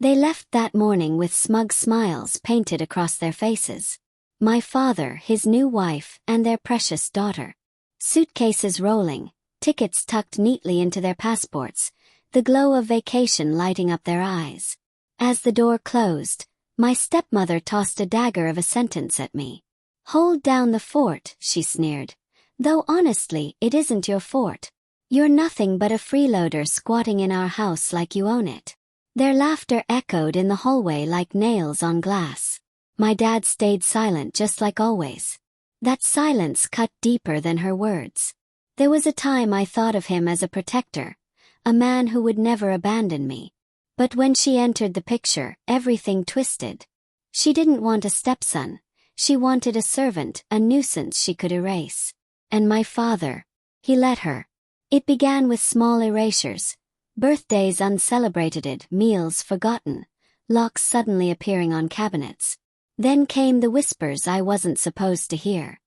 They left that morning with smug smiles painted across their faces. My father, his new wife, and their precious daughter. Suitcases rolling, tickets tucked neatly into their passports, the glow of vacation lighting up their eyes. As the door closed, my stepmother tossed a dagger of a sentence at me. "Hold down the fort," she sneered. "Though honestly, it isn't your fort. You're nothing but a freeloader squatting in our house like you own it." Their laughter echoed in the hallway like nails on glass. My dad stayed silent just like always. That silence cut deeper than her words. There was a time I thought of him as a protector, a man who would never abandon me. But when she entered the picture, everything twisted. She didn't want a stepson. She wanted a servant, a nuisance she could erase. And my father, he let her. It began with small erasures. Birthdays uncelebrated, meals forgotten, locks suddenly appearing on cabinets. Then came the whispers I wasn't supposed to hear.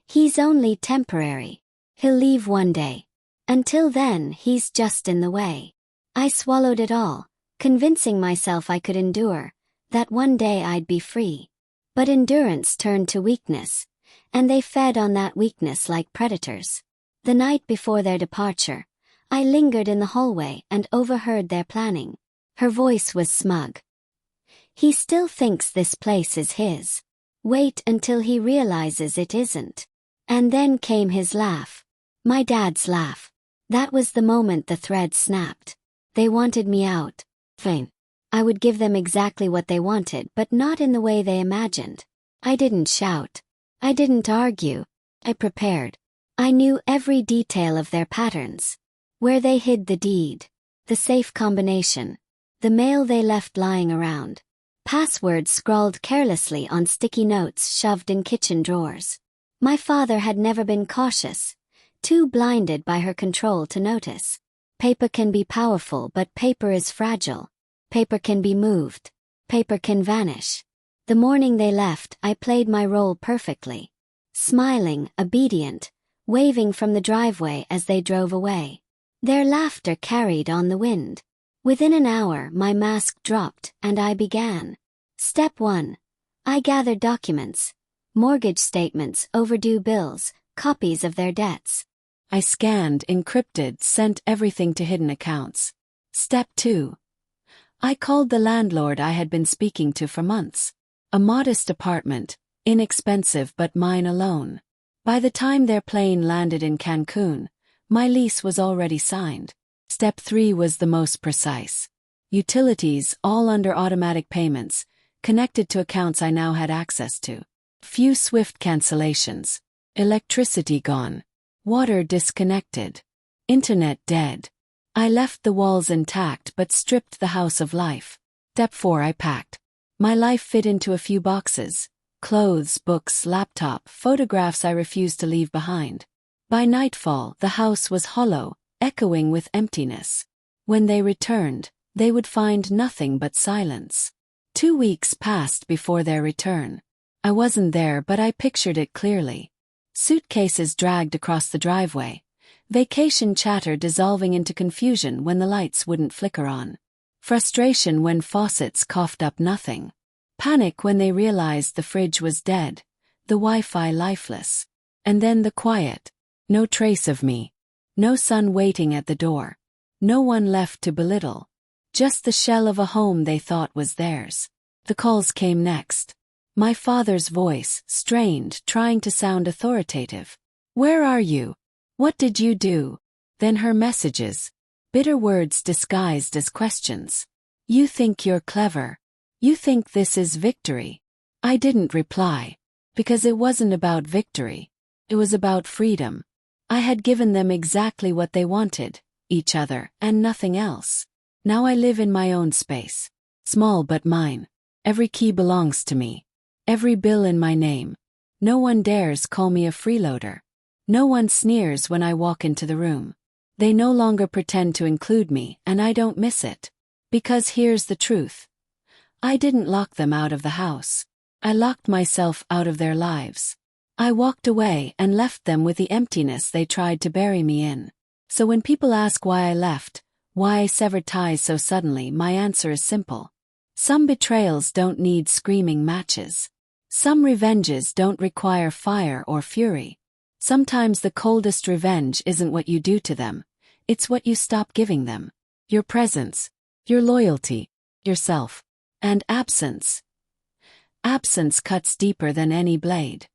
"He's only temporary. He'll leave one day. Until then, he's just in the way." I swallowed it all, convincing myself I could endure, that one day I'd be free. But endurance turned to weakness, and they fed on that weakness like predators. The night before their departure, I lingered in the hallway and overheard their planning. Her voice was smug. "He still thinks this place is his. Wait until he realizes it isn't." And then came his laugh. My dad's laugh. That was the moment the thread snapped. They wanted me out. Fine. I would give them exactly what they wanted, but not in the way they imagined. I didn't shout. I didn't argue. I prepared. I knew every detail of their patterns. Where they hid the deed. The safe combination. The mail they left lying around. Passwords scrawled carelessly on sticky notes shoved in kitchen drawers. My father had never been cautious, too blinded by her control to notice. Paper can be powerful, but paper is fragile. Paper can be moved. Paper can vanish. The morning they left, I played my role perfectly. Smiling, obedient, waving from the driveway as they drove away. Their laughter carried on the wind. Within an hour, my mask dropped, and I began. Step 1. I gathered documents. Mortgage statements, overdue bills, copies of their debts. I scanned, encrypted, sent everything to hidden accounts. Step 2. I called the landlord I had been speaking to for months. A modest apartment, inexpensive but mine alone. By the time their plane landed in Cancun, my lease was already signed. Step 3 was the most precise. Utilities, all under automatic payments, connected to accounts I now had access to. Few swift cancellations. Electricity gone. Water disconnected. Internet dead. I left the walls intact but stripped the house of life. Step 4 I packed. My life fit into a few boxes. Clothes, books, laptop, photographs I refused to leave behind. By nightfall, the house was hollow, echoing with emptiness. When they returned, they would find nothing but silence. 2 weeks passed before their return. I wasn't there, but I pictured it clearly. Suitcases dragged across the driveway. Vacation chatter dissolving into confusion when the lights wouldn't flicker on. Frustration when faucets coughed up nothing. Panic when they realized the fridge was dead, the Wi-Fi lifeless. And then the quiet. No trace of me. No son waiting at the door. No one left to belittle. Just the shell of a home they thought was theirs. The calls came next. My father's voice, strained, trying to sound authoritative. "Where are you? What did you do?" Then her messages. Bitter words disguised as questions. "You think you're clever. You think this is victory." I didn't reply. Because it wasn't about victory. It was about freedom. I had given them exactly what they wanted, each other, and nothing else. Now I live in my own space. Small but mine. Every key belongs to me. Every bill in my name. No one dares call me a freeloader. No one sneers when I walk into the room. They no longer pretend to include me, and I don't miss it. Because here's the truth. I didn't lock them out of the house. I locked myself out of their lives. I walked away and left them with the emptiness they tried to bury me in. So when people ask why I left, Why sever ties so suddenly? My answer is simple. Some betrayals don't need screaming matches. Some revenges don't require fire or fury. Sometimes the coldest revenge isn't what you do to them, it's what you stop giving them. Your presence, your loyalty, yourself. And absence. Absence cuts deeper than any blade.